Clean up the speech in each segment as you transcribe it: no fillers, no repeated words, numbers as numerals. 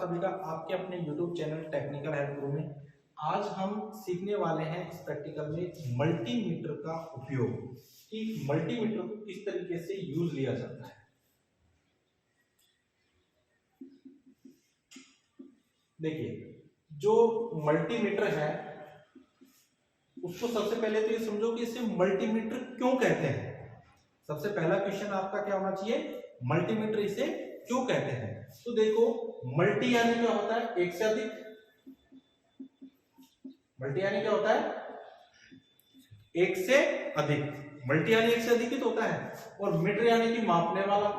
सभी का आपके अपने YouTube चैनल टेक्निकल हेल्प गुरु में। आज हम सीखने वाले हैं इस प्रैक्टिकल में मल्टीमीटर का उपयोग, कि मल्टीमीटर को किस तरीके से यूज लिया जाता है। देखिए, जो मल्टीमीटर है उसको सबसे पहले तो ये समझो कि इसे मल्टीमीटर क्यों कहते हैं। सबसे पहला क्वेश्चन आपका क्या होना चाहिए, मल्टीमीटर इसे क्यों कहते हैं। तो देखो, मल्टी यानी क्या होता है, एक से अधिक। मल्टी यानी क्या होता है, एक से अधिक। मल्टी यानी एक से अधिक ही तो होता है। और मीटर यानी कि मापने वाला।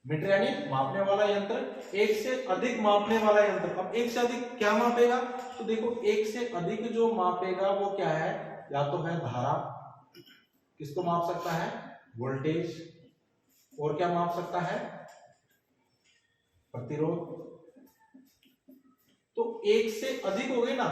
मीटर यानी मापने वाला यंत्र, एक से अधिक मापने वाला यंत्र। अब एक से अधिक क्या मापेगा, तो देखो एक से अधिक जो मापेगा वो क्या है, या तो है धारा, किसको माप सकता है, वोल्टेज, और क्या माप सकता है, प्रतिरोध। तो एक से अधिक हो गए ना,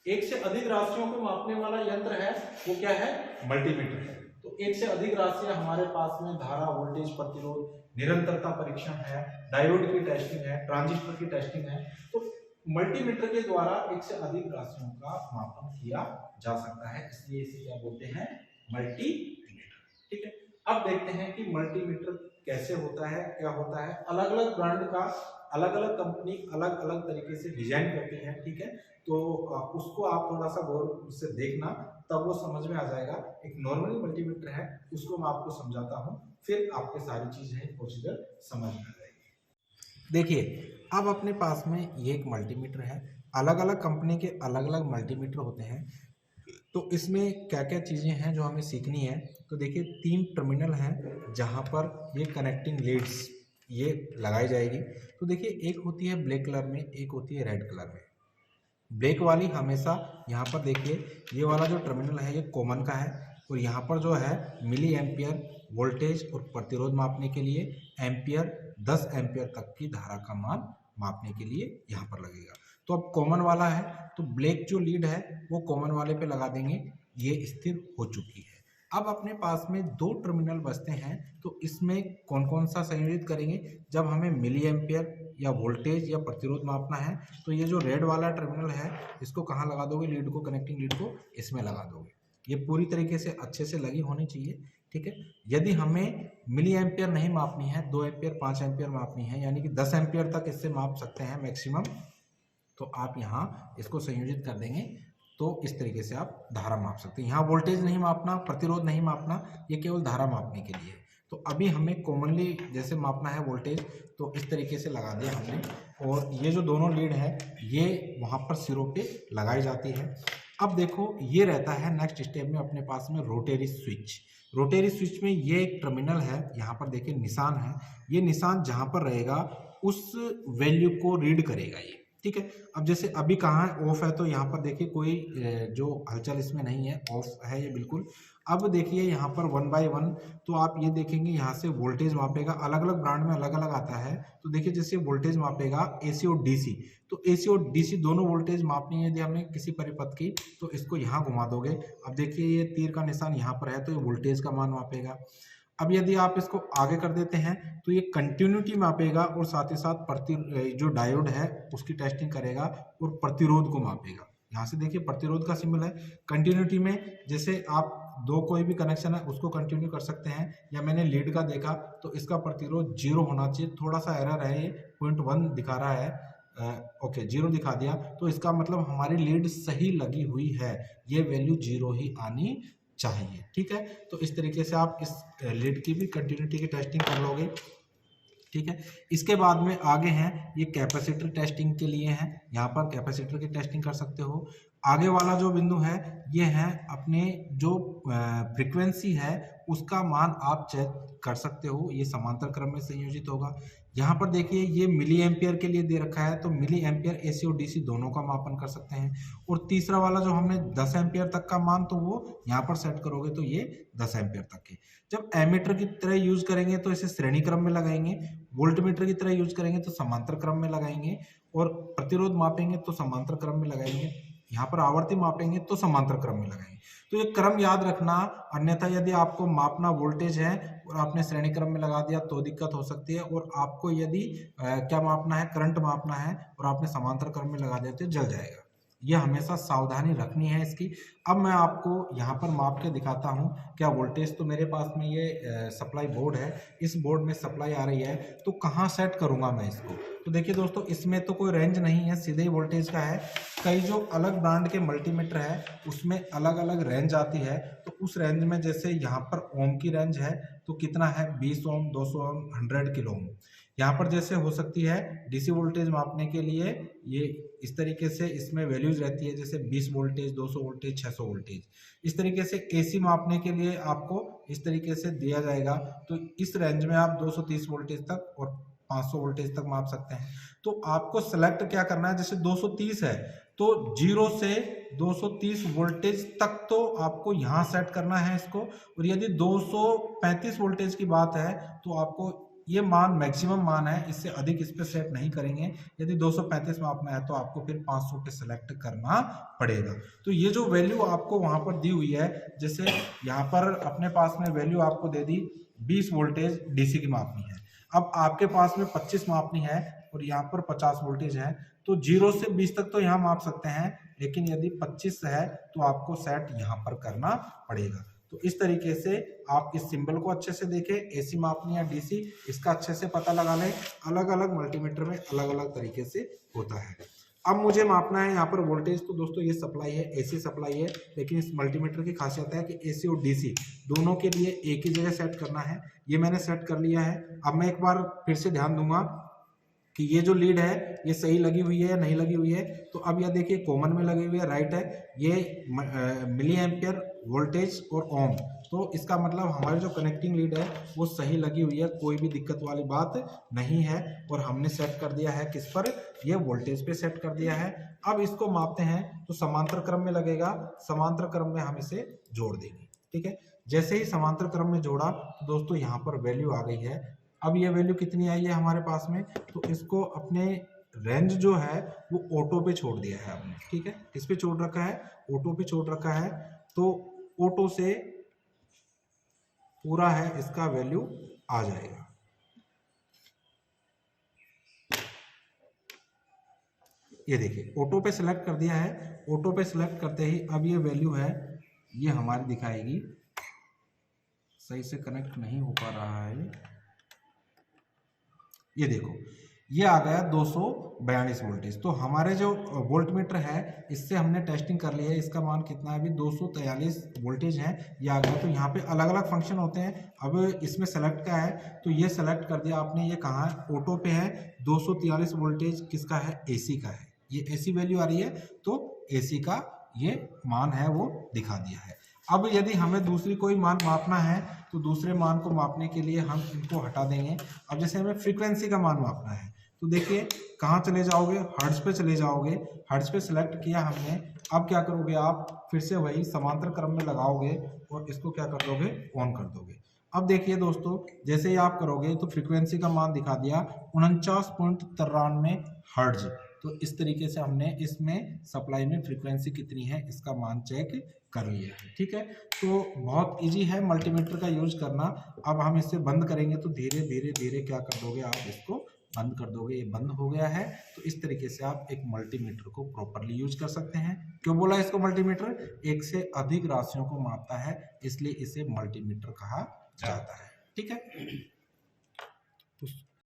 एक से अधिक राशियों को मापने वाला यंत्र है वो क्या है, मल्टीमीटर है। तो एक से अधिक राशियां हमारे पास में धारा, वोल्टेज, प्रतिरोध, निरंतरता परीक्षण है, डायोड की टेस्टिंग है, ट्रांजिस्टर की टेस्टिंग है। तो मल्टीमीटर के द्वारा एक से अधिक राशियों का मापन किया जा सकता है, इसलिए इसे क्या बोलते हैं, मल्टीमीटर। ठीक है, अब देखते हैं कि मल्टीमीटर कैसे होता है, क्या होता है। अलग अलग ब्रांड का, अलग अलग कंपनी अलग अलग तरीके से डिजाइन करती है। ठीक है, तो उसको आप थोड़ा सा गौर से देखना, तब वो समझ में आ जाएगा। एक नॉर्मली मल्टीमीटर है, उसको मैं आपको समझाता हूँ, फिर आपके सारी चीजें प्रोसीजर समझ में आ जाएगी। देखिए, अब अपने पास में ये एक मल्टीमीटर है। अलग अलग कंपनी के अलग अलग मल्टीमीटर होते हैं। तो इसमें क्या क्या चीज़ें हैं जो हमें सीखनी है। तो देखिए, 3 टर्मिनल हैं जहाँ पर ये कनेक्टिंग लीड्स ये लगाई जाएगी। तो देखिए, एक होती है ब्लैक कलर में, एक होती है रेड कलर में। ब्लैक वाली हमेशा, यहाँ पर देखिए ये वाला जो टर्मिनल है ये कॉमन का है, और यहाँ पर जो है मिली एम्पियर वोल्टेज और प्रतिरोध मापने के लिए, एम्पियर 10 एम्पियर तक की धारा का मान मापने के लिए यहाँ पर लगेगा। तो अब कॉमन वाला है, तो ब्लैक जो लीड है वो कॉमन वाले पे लगा देंगे, ये स्थिर हो चुकी है। अब अपने पास में 2 टर्मिनल बचते हैं, तो इसमें कौन कौन सा संयोजित करेंगे। जब हमें मिली एम्पियर या वोल्टेज या प्रतिरोध मापना है, तो ये जो रेड वाला टर्मिनल है इसको कहाँ लगा दोगे, लीड को, कनेक्टिंग लीड को इसमें लगा दोगे। ये पूरी तरीके से अच्छे से लगी होनी चाहिए। ठीक है, यदि हमें मिली एम्पियर नहीं मापनी है, 2 एम्पियर 5 एम्पियर मापनी है, यानी कि 10 एम्पियर तक इससे माप सकते हैं मैक्सिमम, तो आप यहाँ इसको संयोजित कर देंगे, तो इस तरीके से आप धारा माप सकते हैं। यहाँ वोल्टेज नहीं मापना, प्रतिरोध नहीं मापना, ये केवल धारा मापने के लिए। तो अभी हमें कॉमनली जैसे मापना है वोल्टेज, तो इस तरीके से लगा दिया हमने, और ये जो दोनों लीड है ये वहाँ पर सिरों पे लगाई जाती है। अब देखो, ये रहता है नेक्स्ट स्टेप में अपने पास में रोटेरी स्विच। रोटेरी स्विच में ये एक टर्मिनल है, यहाँ पर देखिए निशान है, ये निशान जहाँ पर रहेगा उस वैल्यू को रीड करेगा ये। ठीक है, अब जैसे अभी कहाँ है, ऑफ है, तो यहाँ पर देखिए कोई जो हलचल इसमें नहीं है, ऑफ है ये बिल्कुल। अब देखिए यहाँ पर 1 बाय 1, तो आप ये देखेंगे यहाँ से वोल्टेज मापेगा, अलग अलग ब्रांड में अलग अलग आता है। तो देखिए, जैसे वोल्टेज मापेगा एसी और डीसी, तो एसी और डीसी दोनों वोल्टेज मापनी है यदि हमें किसी परिपथ की, तो इसको यहाँ घुमा दोगे। अब देखिए ये तीर का निशान यहाँ पर है, तो ये वोल्टेज का मान मापेगा। अब यदि आप इसको आगे कर देते हैं, तो ये कंटिन्यूटी मापेगा, और साथ ही साथ जो डायोड है उसकी टेस्टिंग करेगा और प्रतिरोध को मापेगा। यहाँ से देखिए प्रतिरोध का सिंबल है। कंटिन्यूटी में जैसे आप दो कोई भी कनेक्शन है उसको कंटिन्यू कर सकते हैं, या मैंने लीड का देखा तो इसका प्रतिरोध 0 होना चाहिए, थोड़ा सा एरर है, ये 0.1 दिखा रहा है। ओके, 0 दिखा दिया, तो इसका मतलब हमारी लीड सही लगी हुई है, ये वैल्यू 0 ही आनी चाहिए। ठीक है, तो इस तरीके से आप इस लीड की भी कंटिन्यूटी की टेस्टिंग कर लोगे। ठीक है, इसके बाद में आगे हैं ये कैपेसिटर टेस्टिंग के लिए हैं, यहाँ पर कैपेसिटर की टेस्टिंग कर सकते हो। आगे वाला जो बिंदु है ये है अपने जो फ्रीक्वेंसी है उसका मान आप चेक कर सकते हो, ये समांतर क्रम में संयोजित होगा। यहाँ पर देखिए ये मिली एम्पियर के लिए दे रखा है, तो मिली एम्पियर एसी और डीसी दोनों का मापन कर सकते हैं। और तीसरा वाला जो हमने 10 एम्पियर तक का मान, तो वो यहाँ पर सेट करोगे, तो ये 10 एम्पियर तक के। जब एमीटर की तरह यूज करेंगे तो इसे श्रेणी क्रम में लगाएंगे, वोल्टमीटर की तरह यूज करेंगे तो समांतर क्रम में लगाएंगे, और प्रतिरोध मापेंगे तो समांतर क्रम में लगाएंगे, यहाँ पर आवर्ती मापेंगे तो समांतर क्रम में लगाएंगे। तो ये क्रम याद रखना, अन्यथा यदि आपको मापना वोल्टेज है और आपने श्रेणी क्रम में लगा दिया तो दिक्कत हो सकती है, और आपको यदि क्या मापना है, करंट मापना है और आपने समांतर क्रम में लगा दिया तो जल जाएगा। यह हमेशा सावधानी रखनी है इसकी। अब मैं आपको यहाँ पर माप के दिखाता हूँ क्या वोल्टेज, तो मेरे पास में ये सप्लाई बोर्ड है, इस बोर्ड में सप्लाई आ रही है, तो कहाँ सेट करूँगा मैं इसको। तो देखिए दोस्तों, इसमें तो कोई रेंज नहीं है, सीधे ही वोल्टेज का है। कई जो अलग ब्रांड के मल्टीमीटर है उसमें अलग अलग रेंज आती है, तो उस रेंज में जैसे यहाँ पर ओम की रेंज है तो कितना है, 20 ओम, 200 ओम, 100 किलो ओम। यहाँ पर जैसे हो सकती है डीसी वोल्टेज मापने के लिए ये इस तरीके से इसमें वैल्यूज रहती है, जैसे 20 वोल्टेज, 200 वोल्टेज, 600 वोल्टेज। इस तरीके से एसी मापने के लिए आपको इस तरीके से दिया जाएगा, तो इस रेंज में आप 230 वोल्टेज तक और 500 वोल्टेज तक माप सकते हैं। तो आपको सेलेक्ट क्या करना है, जैसे 230 है तो 0 से 230 वोल्टेज तक तो आपको यहाँ सेट करना है इसको, और यदि 235 वोल्टेज की बात है तो आपको ये मान मैक्सिमम मान है, इससे अधिक इस पे सेट नहीं करेंगे। यदि 235 मापना है तो आपको फिर 500 पे सेलेक्ट करना पड़ेगा। तो ये जो वैल्यू आपको वहां पर दी हुई है, जैसे यहाँ पर अपने पास में वैल्यू आपको दे दी 20 वोल्टेज डीसी की मापनी है, अब आपके पास में 25 मापनी है और यहाँ पर 50 वोल्टेज है, तो 0 से 20 तक तो यहाँ माप सकते हैं, लेकिन यदि 25 है तो आपको सेट यहाँ पर करना पड़ेगा। तो इस तरीके से आप इस सिंबल को अच्छे से देखें, एसी मापनी या डीसी, इसका अच्छे से पता लगा लें। अलग अलग मल्टीमीटर में अलग अलग तरीके से होता है। अब मुझे मापना है यहाँ पर वोल्टेज, तो दोस्तों ये सप्लाई है, एसी सप्लाई है, लेकिन इस मल्टीमीटर की खासियत है कि एसी और डीसी दोनों के लिए एक ही जगह सेट करना है। ये मैंने सेट कर लिया है। अब मैं एक बार फिर से ध्यान दूंगा कि ये जो लीड है ये सही लगी हुई है या नहीं लगी हुई है। तो अब यह देखिए कॉमन में लगी हुई है, राइट है, ये मिली एम्पियर वोल्टेज और ओम, तो इसका मतलब हमारी जो कनेक्टिंग लीड है वो सही लगी हुई है, कोई भी दिक्कत वाली बात नहीं है। और हमने सेट कर दिया है किस पर, ये वोल्टेज पे सेट कर दिया है। अब इसको मापते हैं तो समांतर क्रम में लगेगा, समांतर क्रम में हम इसे जोड़ देंगे। ठीक है, जैसे ही समांतर क्रम में जोड़ा तो दोस्तों यहाँ पर वैल्यू आ गई है। अब ये वैल्यू कितनी आई है हमारे पास में, तो इसको अपने रेंज जो है वो ऑटो पे छोड़ दिया है आपने। ठीक है, किस पे छोड़ रखा है, ऑटो पे छोड़ रखा है। तो ऑटो से पूरा है इसका वैल्यू आ जाएगा। ये देखिए ऑटो पे सिलेक्ट कर दिया है, ऑटो पे सिलेक्ट करते ही अब ये वैल्यू है ये हमारी दिखाएगी। सही से कनेक्ट नहीं हो पा रहा है, ये देखो ये आ गया 242 वोल्टेज। तो हमारे जो वोल्ट मीटर है इससे हमने टेस्टिंग कर ली है, इसका मान कितना है अभी 243 वोल्टेज है, ये आ गया। तो यहाँ पे अलग अलग फंक्शन होते हैं। अब इसमें सेलेक्ट का है तो ये सेलेक्ट कर दिया आपने, ये कहाँ है, ऑटो पे है। 243 वोल्टेज किसका है, एसी का है, ये एसी वैल्यू आ रही है, तो एसी का ये मान है वो दिखा दिया है। अब यदि हमें दूसरी कोई मान मापना है तो दूसरे मान को मापने के लिए हम इनको हटा देंगे। अब जैसे हमें फ्रीक्वेंसी का मान मापना है तो देखिए कहाँ चले जाओगे, हर्ट्ज पे चले जाओगे। हर्ट्ज पे सिलेक्ट किया हमने। अब क्या करोगे आप, फिर से वही समांतर क्रम में लगाओगे और इसको क्या कर दोगे, ऑन कर दोगे। अब देखिए दोस्तों जैसे ही आप करोगे तो फ्रीक्वेंसी का मान दिखा दिया 49.93 हर्ट्ज। तो इस तरीके से हमने इसमें सप्लाई में फ्रीक्वेंसी कितनी है इसका मान चेक कर लिया है। ठीक है, तो बहुत इजी है मल्टीमीटर का यूज करना। अब हम इसे बंद करेंगे तो धीरे धीरे धीरे क्या कर दोगे आप, इसको बंद कर दोगे। ये बंद हो गया है। तो इस तरीके से आप एक मल्टीमीटर को प्रॉपरली यूज कर सकते हैं। क्यों बोला इसको मल्टीमीटर, एक से अधिक राशियों को मापता है, इसलिए इसे मल्टीमीटर कहा जाता है। ठीक है।